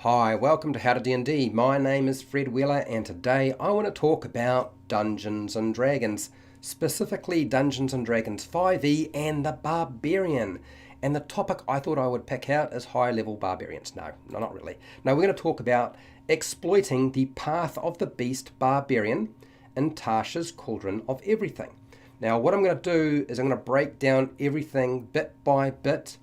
Hi, welcome to HowtoDandD. My name is Fred Wheeler and today I want to talk about Dungeons & Dragons, specifically Dungeons & Dragons 5e and the Barbarian. And the topic I thought I would pick out is high-level barbarians. No, not really. No, we're going to talk about exploiting the Path of the Beast Barbarian in Tasha's Cauldron of Everything. Now, what I'm going to do is I'm going to break down everything bit by bit.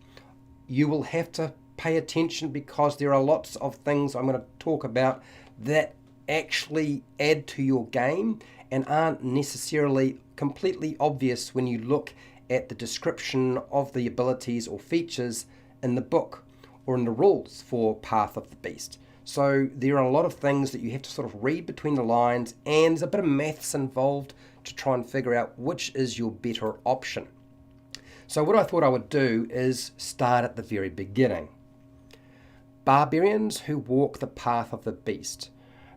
You will have to pay attention because there are lots of things I'm going to talk about that actually add to your game and aren't necessarily completely obvious when you look at the description of the abilities or features in the book or in the rules for Path of the Beast. So there are a lot of things that you have to sort of read between the lines, and there's a bit of maths involved to try and figure out which is your better option. So what I thought I would do is start at the very beginning. Barbarians who walk the path of the beast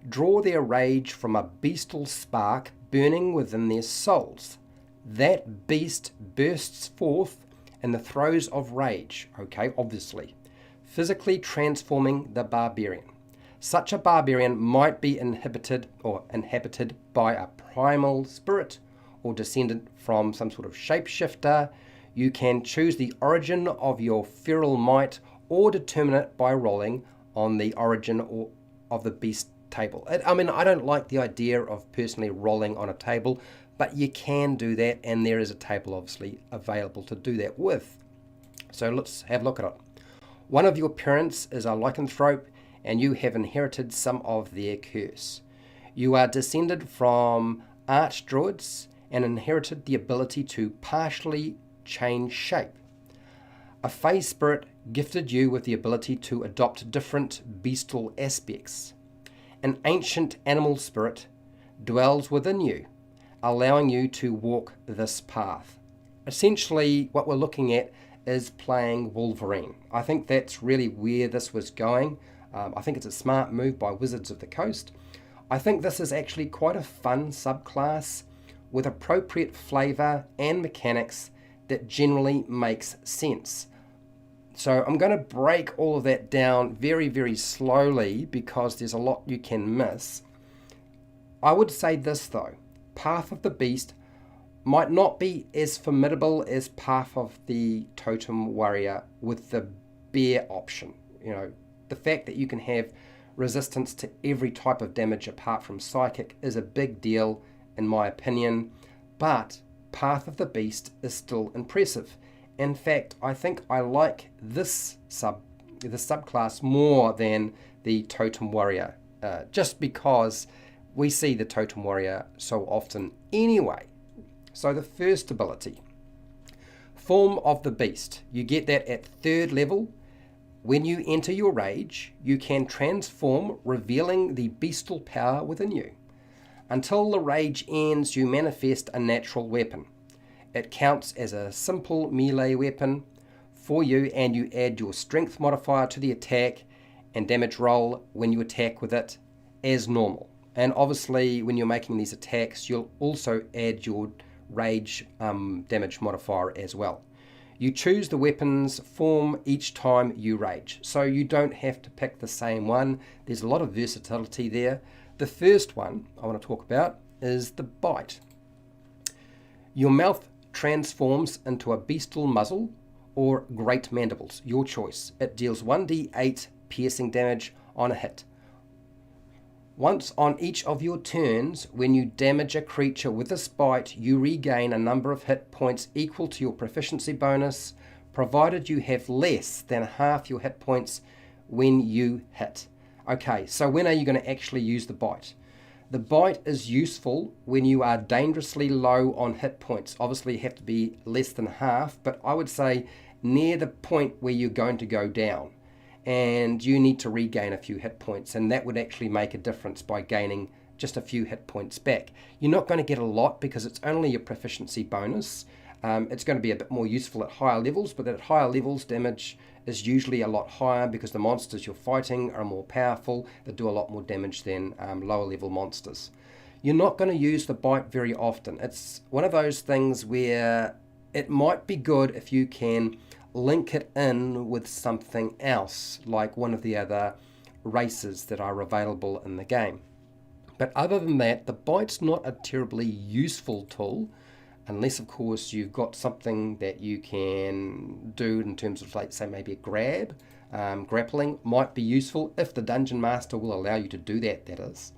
draw their rage from a beastial spark burning within their souls. That beast bursts forth in the throes of rage, obviously, physically transforming the barbarian. Such a barbarian might be inhabited by a primal spirit or descendant from some sort of shapeshifter. You can choose the origin of your feral might or determine it by rolling on the origin of the beast table. I don't like the idea of personally rolling on a table, but you can do that, and there is a table obviously available to do that with. So let's have a look at it. One of your parents is a lycanthrope, and you have inherited some of their curse. You are descended from archdruids and inherited the ability to partially change shape. A Fey spirit gifted you with the ability to adopt different bestial aspects. An ancient animal spirit dwells within you, allowing you to walk this path. Essentially, what we're looking at is playing Wolverine. I think that's really where this was going. I think it's a smart move by Wizards of the Coast. I think this is actually quite a fun subclass with appropriate flavor and mechanics that generally makes sense. So I'm going to break all of that down very, very slowly because there's a lot you can miss. I would say this though, Path of the Beast might not be as formidable as Path of the Totem Warrior with the bear option. The fact that you can have resistance to every type of damage apart from psychic is a big deal in my opinion, but Path of the Beast is still impressive. In fact, I think I like this subclass more than the Totem Warrior, just because we see the Totem Warrior so often anyway. So the first ability, Form of the Beast. You get that at 3rd level. When you enter your rage, you can transform, revealing the bestial power within you. Until the rage ends, you manifest a natural weapon. It counts as a simple melee weapon for you, and you add your strength modifier to the attack and damage roll when you attack with it as normal. And obviously when you're making these attacks, you'll also add your rage damage modifier as well. You choose the weapon's form each time you rage, so you don't have to pick the same one. There's a lot of versatility there. The first one I want to talk about is the bite. Your mouth transforms into a bestial muzzle or great mandibles, your choice. It deals 1d8 piercing damage on a hit. Once on each of your turns, when you damage a creature with this bite, you regain a number of hit points equal to your proficiency bonus, provided you have less than half your hit points when you hit. Okay, so when are you going to actually use the bite? The bite is useful when you are dangerously low on hit points. Obviously you have to be less than half, but I would say near the point where you're going to go down and you need to regain a few hit points, and that would actually make a difference by gaining just a few hit points back. You're not going to get a lot because it's only your proficiency bonus. It's going to be a bit more useful at higher levels, but at higher levels damage is usually a lot higher because the monsters you're fighting are more powerful. They do a lot more damage than lower level monsters. You're not going to use the bite very often. It's one of those things where it might be good if you can link it in with something else, like one of the other races that are available in the game. But other than that, the bite's not a terribly useful tool, unless of course you've got something that you can do in terms of, like, say, maybe a grab. Grappling might be useful if the Dungeon Master will allow you to do that, that is.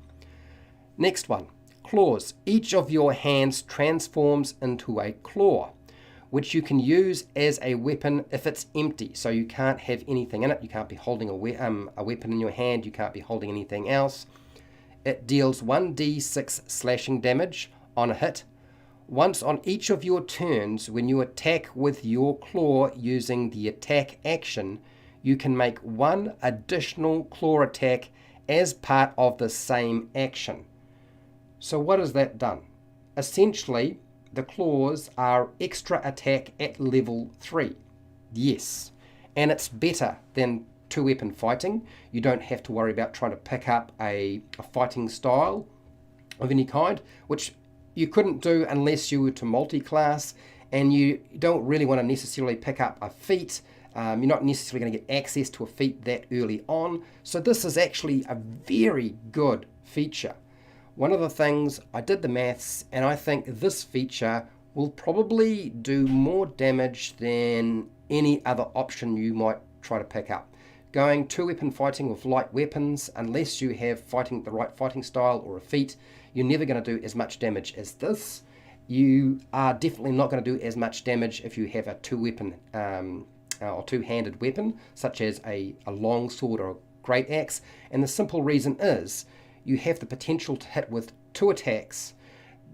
Next one, claws. Each of your hands transforms into a claw, which you can use as a weapon if it's empty. So you can't have anything in it. You can't be holding a weapon in your hand. You can't be holding anything else. It deals 1d6 slashing damage on a hit. Once on each of your turns, when you attack with your claw using the attack action, you can make one additional claw attack as part of the same action. So what has that done? Essentially, the claws are extra attack at level 3. Yes, and it's better than two-weapon fighting. You don't have to worry about trying to pick up a fighting style of any kind, which you couldn't do unless you were to multi-class, and you don't really want to necessarily pick up a feat. You're not necessarily going to get access to a feat that early on. So this is actually a very good feature. One of the things, I did the maths, and I think this feature will probably do more damage than any other option you might try to pick up. Going two-weapon fighting with light weapons, unless you have the right fighting style or a feat, you're never going to do as much damage as this. You are definitely not going to do as much damage if you have a two-weapon or two-handed weapon, such as a long sword or a great axe. And the simple reason is you have the potential to hit with 2 attacks.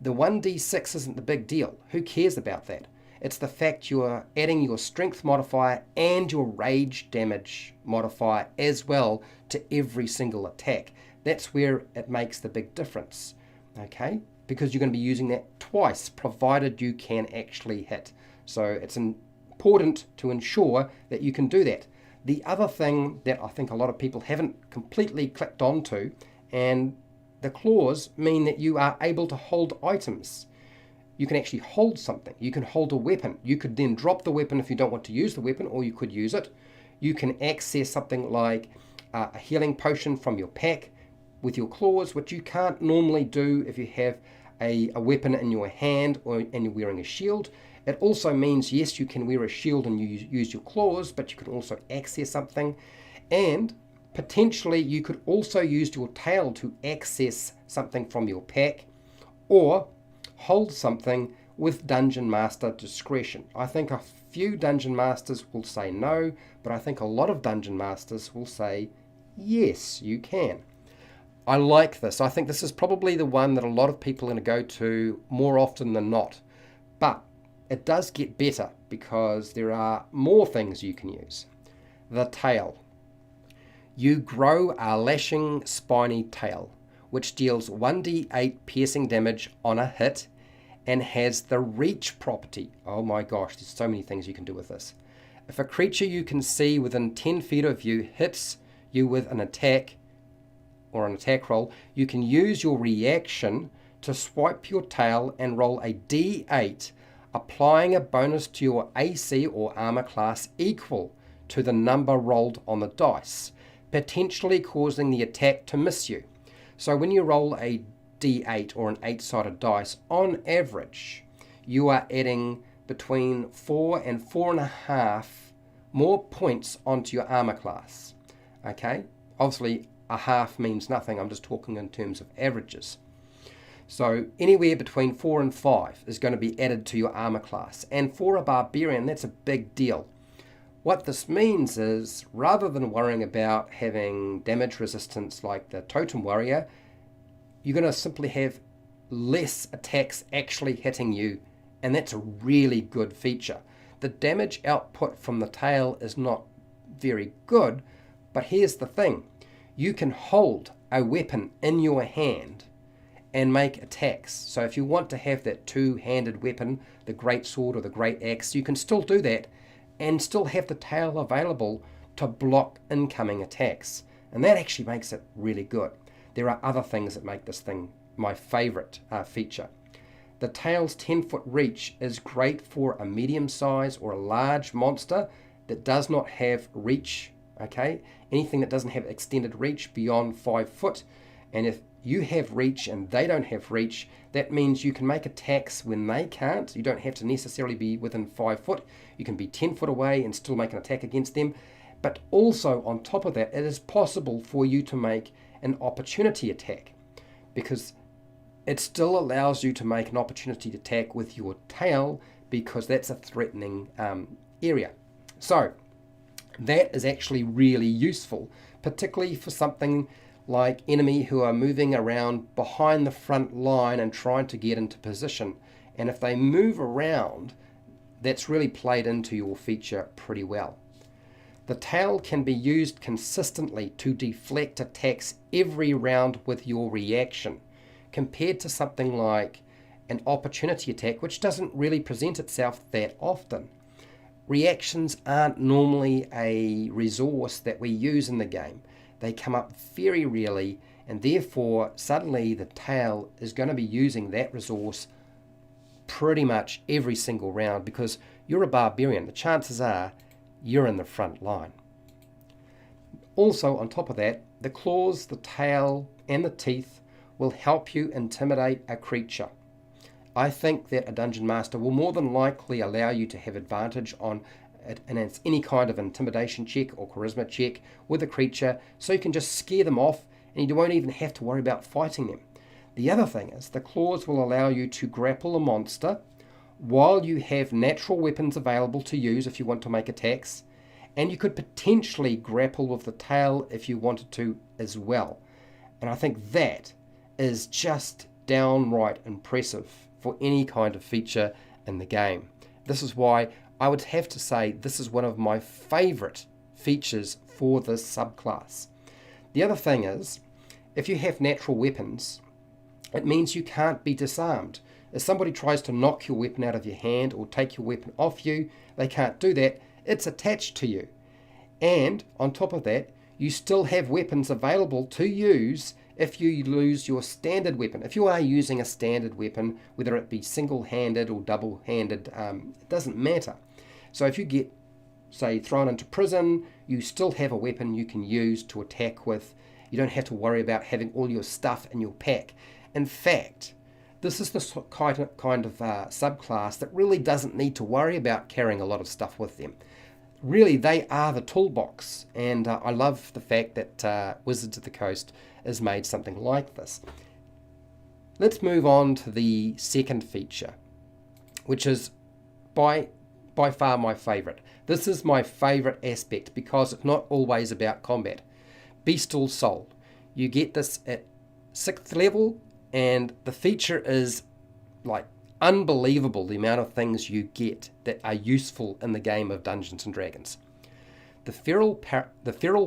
The 1d6 isn't the big deal. Who cares about that? It's the fact you're adding your strength modifier and your rage damage modifier as well to every single attack. That's where it makes the big difference, okay? Because you're going to be using that twice, provided you can actually hit. So it's important to ensure that you can do that. The other thing that I think a lot of people haven't completely clicked onto, and the claws mean that you are able to hold items. You can actually hold something. You can hold a weapon. You could then drop the weapon if you don't want to use the weapon, or you could use it. You can access something like a healing potion from your pack with your claws, which you can't normally do if you have a weapon in your hand and you're wearing a shield. It also means, yes, you can wear a shield and you use your claws, but you can also access something. And potentially you could also use your tail to access something from your pack, or hold something with Dungeon Master discretion. I think a few Dungeon Masters will say no, but I think a lot of Dungeon Masters will say yes, you can. I like this. I think this is probably the one that a lot of people are going to go to more often than not. But it does get better because there are more things you can use. The tail. You grow a lashing spiny tail, which deals 1d8 piercing damage on a hit and has the reach property. Oh my gosh, there's so many things you can do with this. If a creature you can see within 10 feet of you hits you with an attack or an attack roll, you can use your reaction to swipe your tail and roll a d8, applying a bonus to your AC or armor class equal to the number rolled on the dice, potentially causing the attack to miss you. So when you roll a d8 or an 8-sided dice, on average, you are adding between 4 and 4.5 more points onto your armor class. Okay? Obviously, a half means nothing. I'm just talking in terms of averages. So anywhere between 4 and 5 is going to be added to your armor class. And for a barbarian, that's a big deal. What this means is, rather than worrying about having damage resistance like the totem warrior, you're going to simply have less attacks actually hitting you, and that's a really good feature. The damage output from the tail is not very good, but here's the thing. You can hold a weapon in your hand and make attacks. So if you want to have that two-handed weapon, the great sword or the great axe, you can still do that and still have the tail available to block incoming attacks. And that actually makes it really good. There are other things that make this thing my favorite feature. The tail's 10-foot reach is great for a medium size or a large monster that does not have reach, okay? anything that doesn't have extended reach beyond 5 foot. And if you have reach and they don't have reach, that means you can make attacks when they can't. You don't have to necessarily be within 5 foot. You can be 10 foot away and still make an attack against them. But also on top of that, it is possible for you to make an opportunity attack, because it still allows you to make an opportunity attack with your tail, because that's a threatening area. So that is actually really useful, particularly for something like enemy who are moving around behind the front line and trying to get into position. And if they move around, that's really played into your feature pretty well. The tail can be used consistently to deflect attacks every round with your reaction, compared to something like an opportunity attack, which doesn't really present itself that often. Reactions aren't normally a resource that we use in the game. They come up very rarely, and therefore suddenly the tail is going to be using that resource pretty much every single round, because you're a barbarian. The chances are you're in the front line. Also, on top of that, the claws, the tail, and the teeth will help you intimidate a creature. I think that a Dungeon Master will more than likely allow you to have advantage on any kind of intimidation check or charisma check with a creature, so you can just scare them off and you won't even have to worry about fighting them. The other thing is the claws will allow you to grapple a monster while you have natural weapons available to use if you want to make attacks, and you could potentially grapple with the tail if you wanted to as well. And I think that is just downright impressive for any kind of feature in the game. This is why I would have to say this is one of my favorite features for this subclass. The other thing is, if you have natural weapons, it means you can't be disarmed. If somebody tries to knock your weapon out of your hand or take your weapon off you, they can't do that. It's attached to you. And on top of that, you still have weapons available to use if you lose your standard weapon. If you are using a standard weapon, whether it be single-handed or double-handed, it doesn't matter. So if you get, say, thrown into prison, you still have a weapon you can use to attack with. You don't have to worry about having all your stuff in your pack. In fact, this is the kind of subclass that really doesn't need to worry about carrying a lot of stuff with them. Really, they are the toolbox, and I love the fact that Wizards of the Coast has made something like this. Let's move on to the second feature, which is by far my favorite. This is my favorite aspect because it's not always about combat. Beastial Soul. You get this at 6th level, and the feature is like unbelievable, the amount of things you get that are useful in the game of Dungeons and Dragons. The feral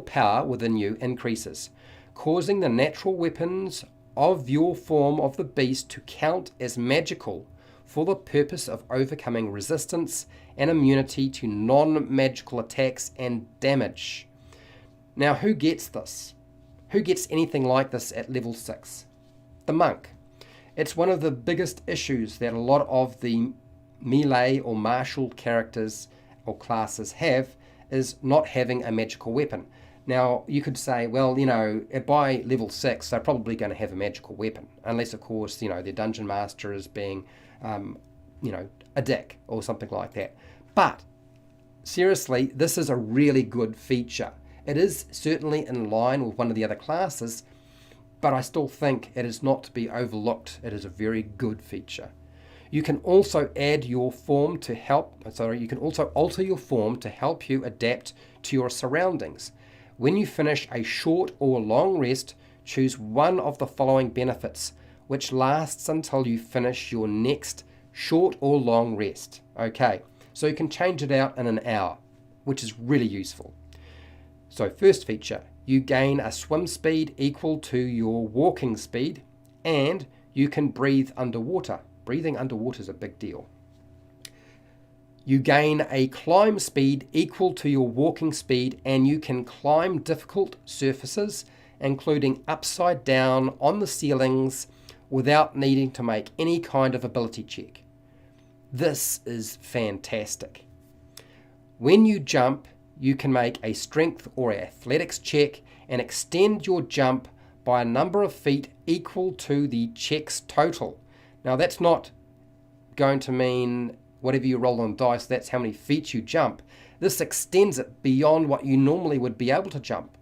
power within you increases, causing the natural weapons of your form of the beast to count as magical for the purpose of overcoming resistance and immunity to non-magical attacks and damage. Now, who gets this? Who gets anything like this at level 6? The monk. It's one of the biggest issues that a lot of the melee or martial characters or classes have, is not having a magical weapon. Now, you could say, well, by level 6, they're probably going to have a magical weapon, unless, of course, their dungeon master is being, a dick or something like that. But, seriously, this is a really good feature. It is certainly in line with one of the other classes, but I still think it is not to be overlooked. It is a very good feature. You can also add your form to help, you can also alter your form to help you adapt to your surroundings. When you finish a short or long rest, choose one of the following benefits, which lasts until you finish your next short or long rest. Okay, so you can change it out in an hour, which is really useful. So first feature, you gain a swim speed equal to your walking speed, and you can breathe underwater. Breathing underwater is a big deal. You gain a climb speed equal to your walking speed, and you can climb difficult surfaces, including upside down on the ceilings, without needing to make any kind of ability check. This is fantastic. When you jump, you can make a strength or athletics check and extend your jump by a number of feet equal to the check's total. Now that's not going to mean whatever you roll on dice, that's how many feet you jump. This extends it beyond what you normally would be able to jump.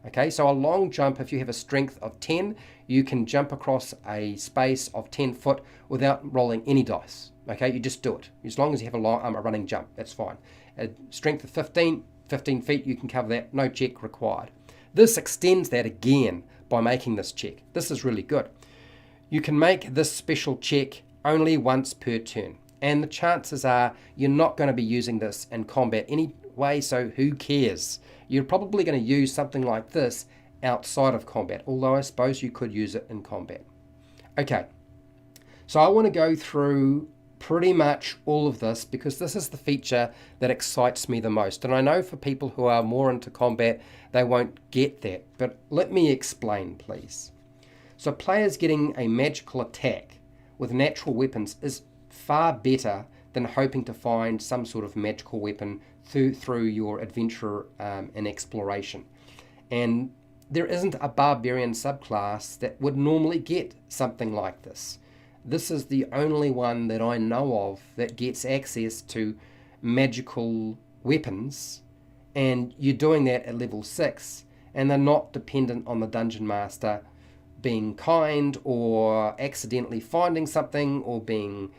Okay, so a long jump, if you have a strength of 10, you can jump across a space of 10 foot without rolling any dice. Okay, you just do it. As long as you have a running jump, that's fine. A strength of 15 feet, you can cover that, no check required. This extends that again by making this check. This is really good. You can make this special check only once per turn, and the chances are you're not going to be using this in combat anyway, so who cares? You're probably going to use something like this outside of combat, although I suppose you could use it in combat. Okay, so I want to go through pretty much all of this because this is the feature that excites me the most, and I know for people who are more into combat they won't get that, but let me explain please. So players getting a magical attack with natural weapons is far better than hoping to find some sort of magical weapon through your adventure and exploration. And there isn't a barbarian subclass that would normally get something like this. This is the only one that I know of that gets access to magical weapons, and you're doing that at level 6, and they're not dependent on the dungeon master being kind or accidentally finding something or being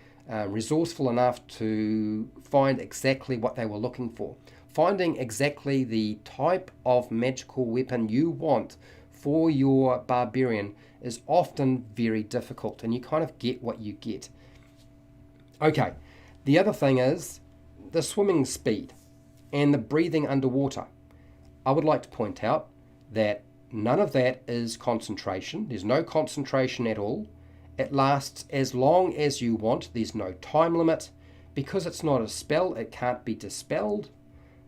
resourceful enough to find exactly what they were looking for. Finding exactly the type of magical weapon you want for your barbarian is often very difficult, and you kind of get what you get. Okay, the other thing is the swimming speed and the breathing underwater. I would like to point out that none of that is concentration. There's no concentration at all. It lasts as long as you want. There's no time limit. Because it's not a spell, it can't be dispelled.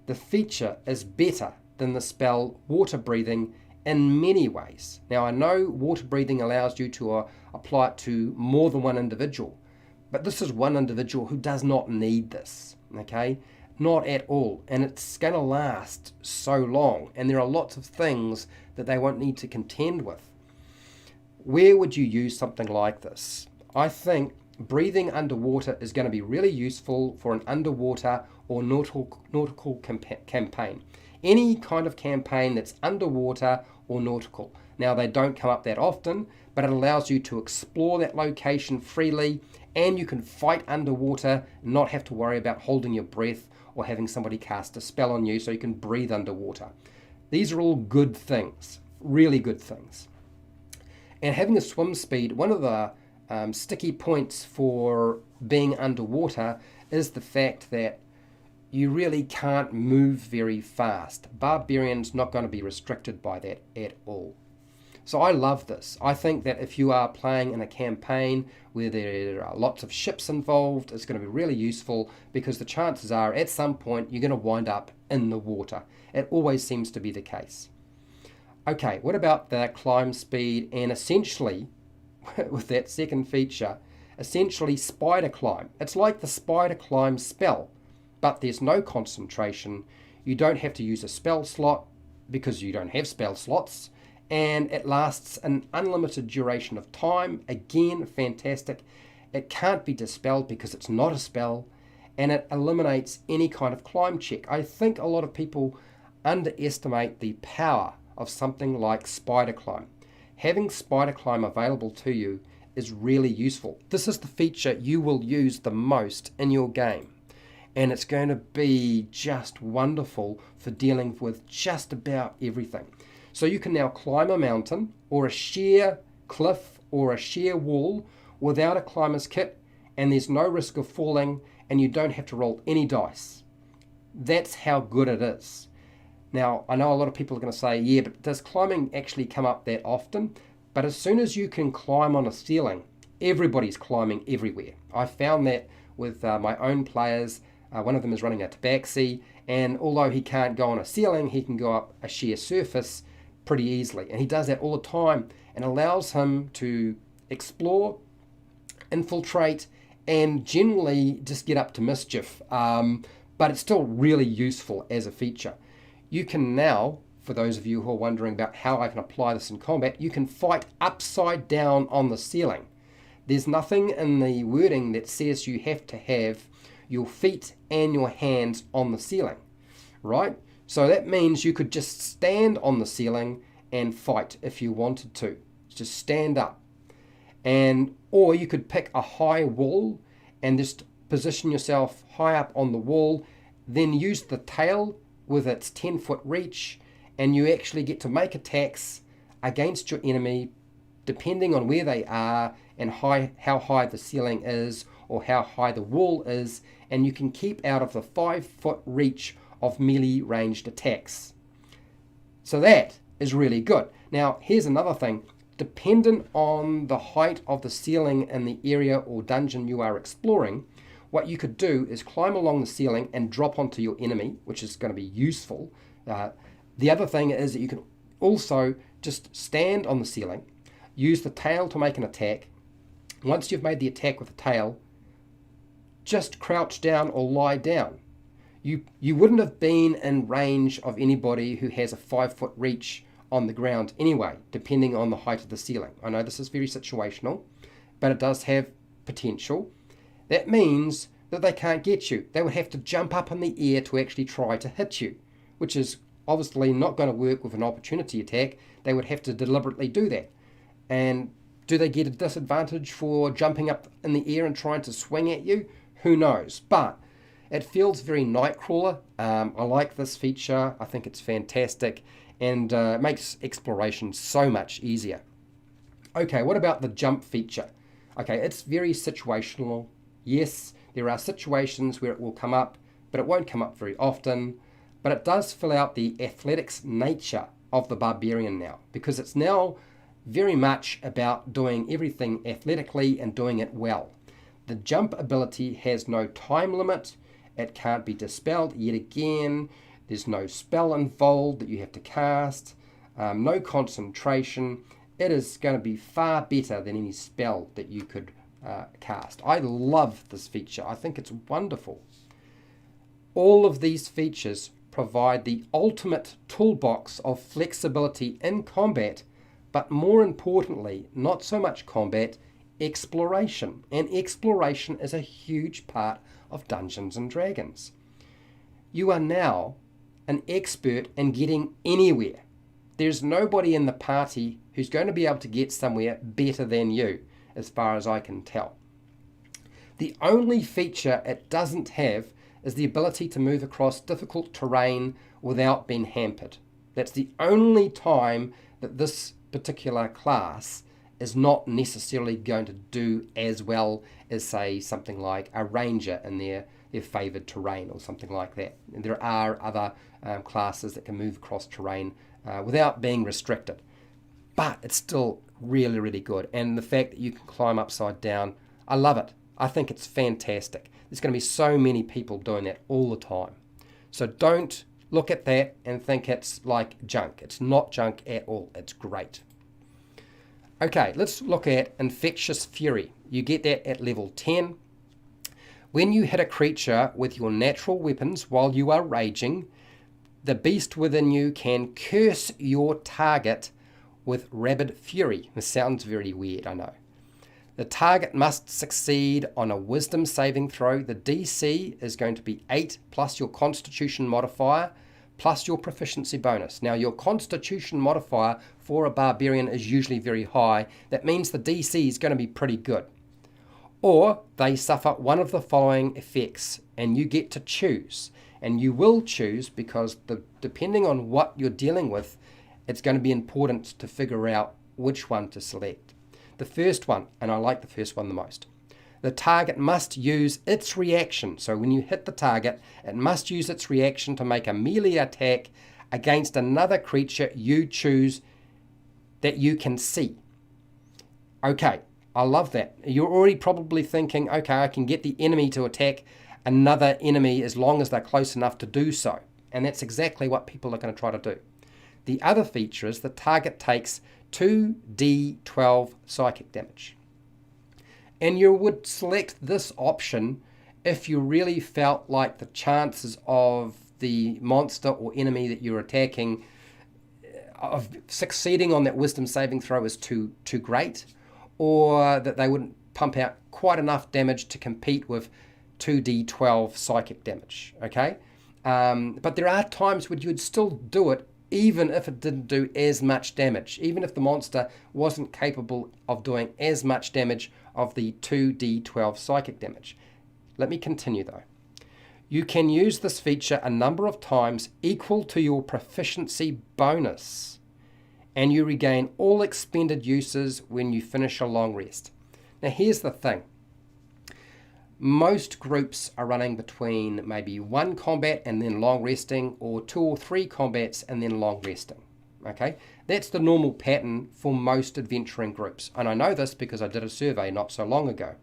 The feature is better than the spell water breathing in many ways. Now I know water breathing allows you to apply it to more than one individual, but this is one individual who does not need this, okay? Not at all, and it's going to last so long, and there are lots of things that they won't need to contend with. Where would you use something like this? I think breathing underwater is going to be really useful for an underwater or nautical campaign. Any kind of campaign that's underwater or nautical. Now they don't come up that often, but it allows you to explore that location freely, and you can fight underwater and not have to worry about holding your breath or having somebody cast a spell on you, so you can breathe underwater. These are all good things, really good things. And having a swim speed, one of the sticky points for being underwater is the fact that you really can't move very fast. Barbarian's not going to be restricted by that at all. So I love this. I think that if you are playing in a campaign where there are lots of ships involved, it's going to be really useful because the chances are at some point you're going to wind up in the water. It always seems to be the case. Okay, what about the climb speed and essentially, with that second feature, essentially spider climb. It's like the spider climb spell, but there's no concentration. You don't have to use a spell slot because you don't have spell slots, and it lasts an unlimited duration of time. Again, fantastic. It can't be dispelled because it's not a spell, and it eliminates any kind of climb check. I think a lot of people underestimate the power of something like spider climb. Having spider climb available to you is really useful. This is the feature you will use the most in your game, and it's going to be just wonderful for dealing with just about everything. So you can now climb a mountain or a sheer cliff or a sheer wall without a climber's kit, and there's no risk of falling, and you don't have to roll any dice. That's how good it is. Now, I know a lot of people are going to say, yeah, but does climbing actually come up that often? But as soon as you can climb on a ceiling, everybody's climbing everywhere. I found that with my own players. One of them is running a tabaxi, and although he can't go on a ceiling, he can go up a sheer surface pretty easily. And he does that all the time, and allows him to explore, infiltrate, and generally just get up to mischief. But it's still really useful as a feature. you can now, for those of you who are wondering about how I can apply this in combat, you can fight upside down on the ceiling. There's nothing in the wording that says you have to have your feet and your hands on the ceiling, right? So that means you could just stand on the ceiling and fight if you wanted to. Just stand up. Or you could pick a high wall and just position yourself high up on the wall, then use the tail with its 10-foot reach, and you actually get to make attacks against your enemy depending on where they are and how high the ceiling is or how high the wall is, and you can keep out of the 5-foot reach of melee ranged attacks. So that is really good. Now here's another thing. Dependent on the height of the ceiling in the area or dungeon you are exploring, what you could do is climb along the ceiling and drop onto your enemy, which is going to be useful. The other thing is that you can also just stand on the ceiling, use the tail to make an attack. Once you've made the attack with the tail, just crouch down or lie down. You wouldn't have been in range of anybody who has a 5-foot reach on the ground anyway, depending on the height of the ceiling. I know this is very situational, but it does have potential. That means that they can't get you. They would have to jump up in the air to actually try to hit you, which is obviously not going to work with an opportunity attack. They would have to deliberately do that. And do they get a disadvantage for jumping up in the air and trying to swing at you? Who knows? But it feels very Nightcrawler. I like this feature. I think it's fantastic, and it makes exploration so much easier. Okay, what about the jump feature? Okay, it's very situational. Yes, there are situations where it will come up, but it won't come up very often. But it does fill out the athletics nature of the Barbarian now, because it's now very much about doing everything athletically and doing it well. The jump ability has no time limit. It can't be dispelled yet again. There's no spell involved that you have to cast. No concentration. It is going to be far better than any spell that you could cast. I love this feature. I think it's wonderful. All of these features provide the ultimate toolbox of flexibility in combat, but more importantly, not so much combat, exploration. And exploration is a huge part of Dungeons and Dragons. You are now an expert in getting anywhere. There's nobody in the party who's going to be able to get somewhere better than you, as far as I can tell. The only feature it doesn't have is the ability to move across difficult terrain without being hampered. That's the only time that this particular class is not necessarily going to do as well as, say, something like a ranger in their favoured terrain or something like that. And there are other classes that can move across terrain without being restricted. But it's still really, really good. And the fact that you can climb upside down, I love it. I think it's fantastic. There's going to be so many people doing that all the time. So don't look at that and think it's like junk. It's not junk at all. It's great. Okay, let's look at Infectious Fury. You get that at level 10. When you hit a creature with your natural weapons while you are raging, the beast within you can curse your target with rabid fury. This sounds very weird, I know. The target must succeed on a wisdom saving throw. The DC is going to be 8 plus your constitution modifier plus your proficiency bonus. Now your constitution modifier for a barbarian is usually very high. That means the DC is going to be pretty good. Or they suffer one of the following effects and you get to choose. And you will choose because depending on what you're dealing with, it's going to be important to figure out which one to select. The first one, and I like the first one the most, the target must use its reaction. So when you hit the target, it must use its reaction to make a melee attack against another creature you choose that you can see. Okay, I love that. You're already probably thinking, okay, I can get the enemy to attack another enemy as long as they're close enough to do so. And that's exactly what people are going to try to do. The other feature is the target takes 2d12 psychic damage. And you would select this option if you really felt like the chances of the monster or enemy that you're attacking of succeeding on that wisdom saving throw is too great, or that they wouldn't pump out quite enough damage to compete with 2d12 psychic damage, okay? But there are times when you'd still do it even if it didn't do as much damage, even if the monster wasn't capable of doing as much damage of the 2d12 psychic damage. Let me continue though. You can use this feature a number of times equal to your proficiency bonus, and you regain all expended uses when you finish a long rest. Now here's the thing. Most groups are running between maybe 1 combat and then long resting, or 2 or 3 combats and then long resting. Okay, that's the normal pattern for most adventuring groups, and I know this because I did a survey not so long ago.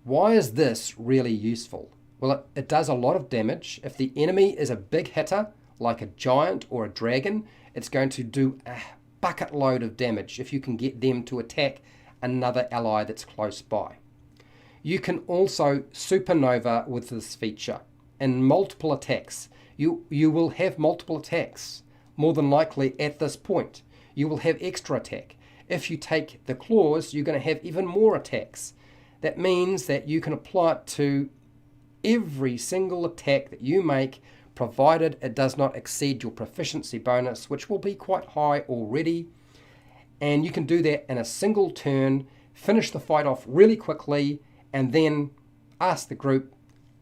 Why is this really useful? Well, it does a lot of damage. If the enemy is a big hitter, like a giant or a dragon, it's going to do a bucket load of damage if you can get them to attack another ally that's close by. You can also supernova with this feature and multiple attacks. You will have multiple attacks, more than likely at this point. You will have extra attack. If you take the claws, you're going to have even more attacks. That means that you can apply it to every single attack that you make, provided it does not exceed your proficiency bonus, which will be quite high already. And you can do that in a single turn, finish the fight off really quickly, and then ask the group,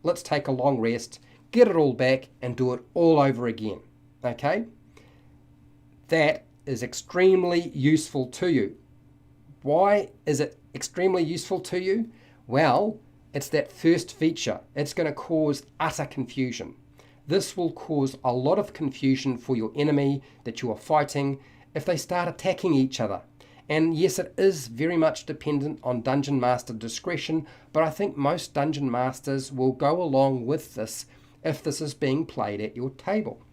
let's take a long rest, get it all back, and do it all over again. Okay? That is extremely useful to you. Why is it extremely useful to you? Well, it's that first feature. It's going to cause utter confusion. This will cause a lot of confusion for your enemy that you are fighting if they start attacking each other. And yes, it is very much dependent on Dungeon Master discretion, but I think most Dungeon Masters will go along with this if this is being played at your table.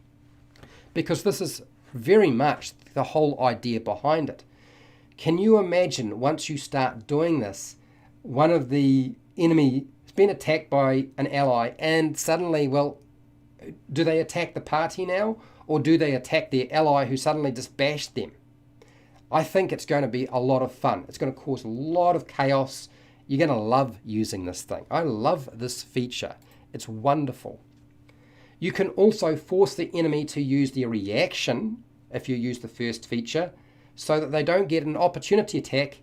Because this is very much the whole idea behind it. Can you imagine once you start doing this, one of the enemy has been attacked by an ally and suddenly, well, do they attack the party now? Or do they attack their ally who suddenly just bashed them? I think it's going to be a lot of fun. It's going to cause a lot of chaos. You're going to love using this thing. I love this feature. It's wonderful. You can also force the enemy to use their reaction if you use the first feature so that they don't get an opportunity attack.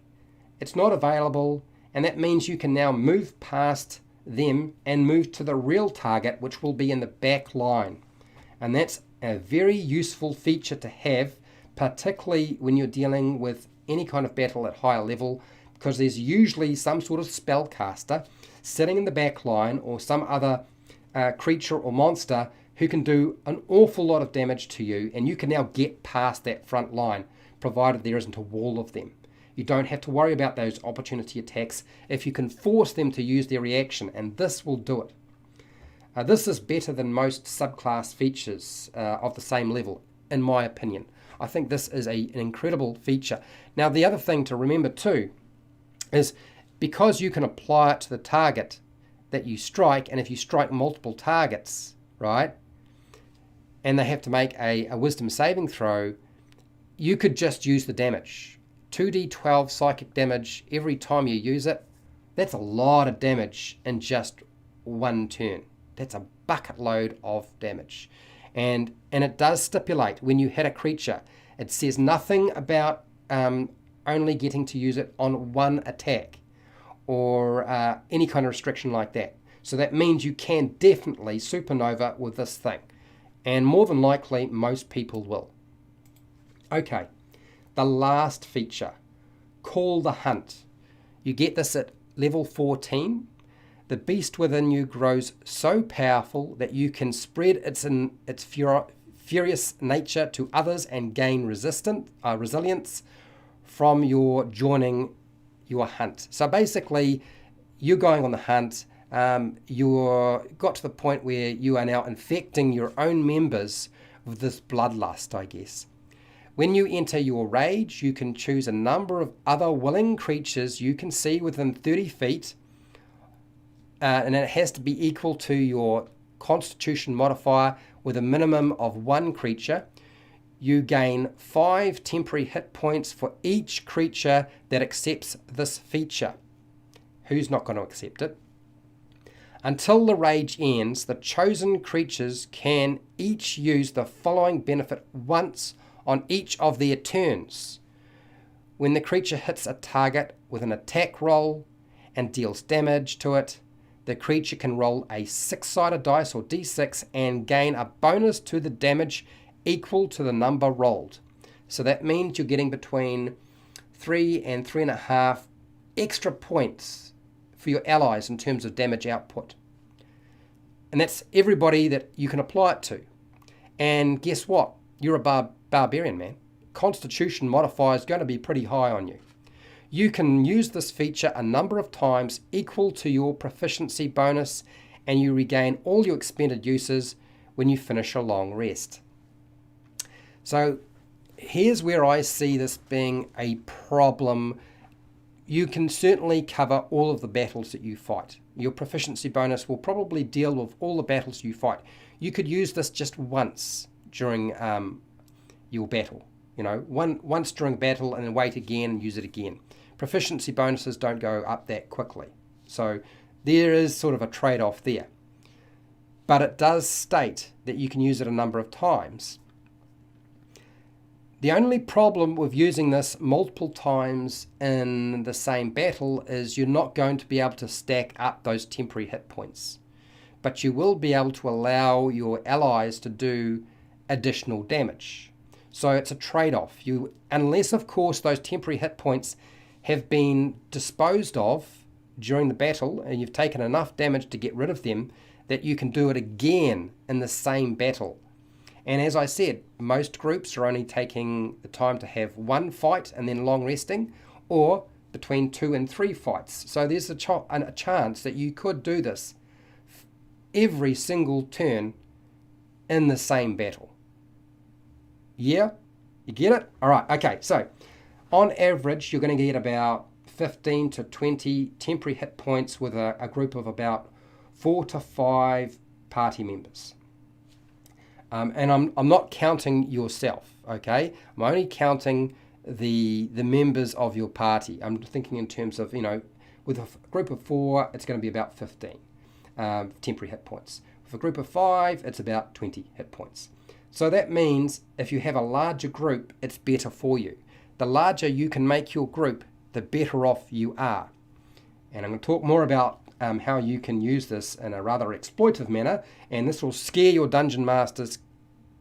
It's not available, and that means you can now move past them and move to the real target, which will be in the back line. And that's a very useful feature to have, particularly when you're dealing with any kind of battle at higher level, because there's usually some sort of spellcaster sitting in the back line or some other creature or monster who can do an awful lot of damage to you, and you can now get past that front line, provided there isn't a wall of them. You don't have to worry about those opportunity attacks if you can force them to use their reaction, and this will do it. This is better than most subclass features of the same level, in my opinion. I think this is an incredible feature. Now, the other thing to remember too is because you can apply it to the target that you strike, and if you strike multiple targets, right, and they have to make a wisdom saving throw, you could just use the damage. 2d12 psychic damage every time you use it. That's a lot of damage in just one turn. That's a bucket load of damage. And it does stipulate when you hit a creature, it says nothing about only getting to use it on one attack or any kind of restriction like that. So that means you can definitely supernova with this thing. And more than likely, most people will. Okay, the last feature, Call the Hunt. You get this at level 14. The beast within you grows so powerful that you can spread its furious nature to others and gain resilience from your joining your hunt. So basically, you're going on the hunt. You're got to the point where you are now infecting your own members with this bloodlust, I guess. When you enter your rage, you can choose a number of other willing creatures you can see within 30 feet, and it has to be equal to your Constitution modifier with a minimum of 1 creature, you gain 5 temporary hit points for each creature that accepts this feature. Who's not going to accept it? Until the rage ends, the chosen creatures can each use the following benefit once on each of their turns. When the creature hits a target with an attack roll and deals damage to it, the creature can roll a 6-sided dice or d6 and gain a bonus to the damage equal to the number rolled. So that means you're getting between 3 and 3.5 extra points for your allies in terms of damage output. And that's everybody that you can apply it to. And guess what? You're a barbarian, man. Constitution modifier is going to be pretty high on you. You can use this feature a number of times equal to your proficiency bonus, and you regain all your expended uses when you finish a long rest. So here's where I see this being a problem. You can certainly cover all of the battles that you fight. Your proficiency bonus will probably deal with all the battles you fight. You could use this just once during your battle. You know, once during battle and then wait again and use it again. Proficiency bonuses don't go up that quickly. So there is sort of a trade-off there. But it does state that you can use it a number of times. The only problem with using this multiple times in the same battle is you're not going to be able to stack up those temporary hit points. But you will be able to allow your allies to do additional damage. So it's a trade-off. Unless, of course, those temporary hit points have been disposed of during the battle and you've taken enough damage to get rid of them that you can do it again in the same battle. And as I said, most groups are only taking the time to have 1 fight and then long resting, or between 2 and 3 fights. So there's a chance that you could do this every single turn in the same battle. Yeah? You get it? All right, okay, so on average, you're going to get about 15 to 20 temporary hit points with a group of about 4 to 5 party members. And I'm not counting yourself, okay? I'm only counting the members of your party. I'm thinking in terms of, with a group of 4, it's going to be about 15 temporary hit points. With a group of 5, it's about 20 hit points. So that means if you have a larger group, it's better for you. The larger you can make your group, the better off you are. And I'm going to talk more about how you can use this in a rather exploitive manner, and this will scare your dungeon masters.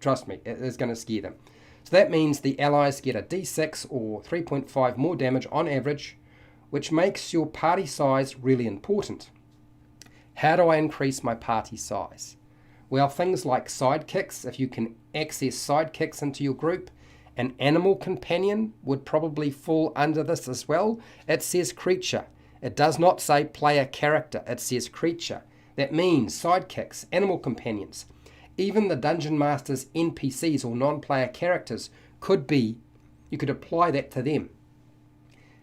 Trust me, it is going to scare them. So that means the allies get a d6 or 3.5 more damage on average, which makes your party size really important. How do I increase my party size? Well, things like sidekicks, if you can access sidekicks into your group. An animal companion would probably fall under this as well. It says creature. It does not say player character. It says creature. That means sidekicks, animal companions. Even the Dungeon Master's NPCs or non-player characters you could apply that to them.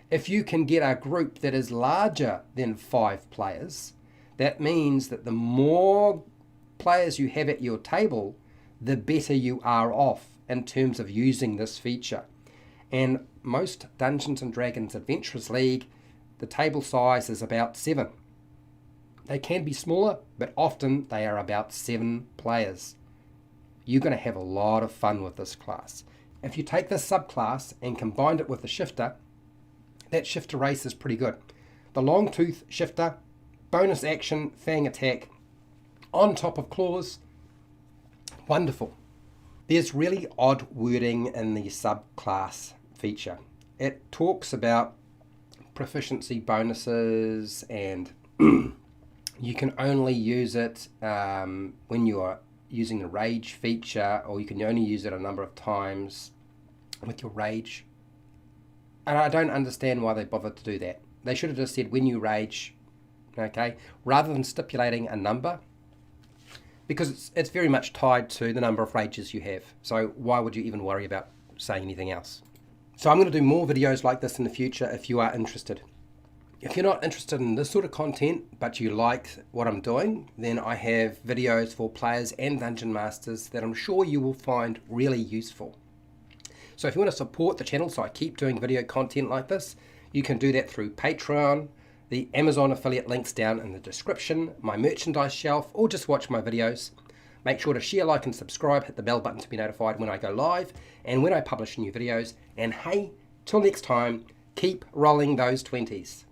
If you can get a group that is larger than 5 players, that means that the more players you have at your table, the better you are off in terms of using this feature. And most Dungeons & Dragons Adventurers League, the table size is about 7. They can be smaller, but often they are about 7 players. You're going to have a lot of fun with this class. If you take this subclass and combine it with the shifter, that shifter race is pretty good. The long tooth shifter, bonus action, fang attack, on top of claws, wonderful. There's really odd wording in the subclass feature. It talks about proficiency bonuses and you can only use it when you are using the rage feature, or you can only use it a number of times with your rage. And I don't understand why they bothered to do that. They should have just said when you rage, okay, rather than stipulating a number, because it's very much tied to the number of rages you have. So why would you even worry about saying anything else? So I'm going to do more videos like this in the future if you are interested. If you're not interested in this sort of content, but you like what I'm doing, then I have videos for players and dungeon masters that I'm sure you will find really useful. So if you want to support the channel so I keep doing video content like this, you can do that through Patreon, the Amazon affiliate links down in the description, my merchandise shelf, or just watch my videos. Make sure to share, like, and subscribe, hit the bell button to be notified when I go live and when I publish new videos. And hey, till next time, keep rolling those 20s.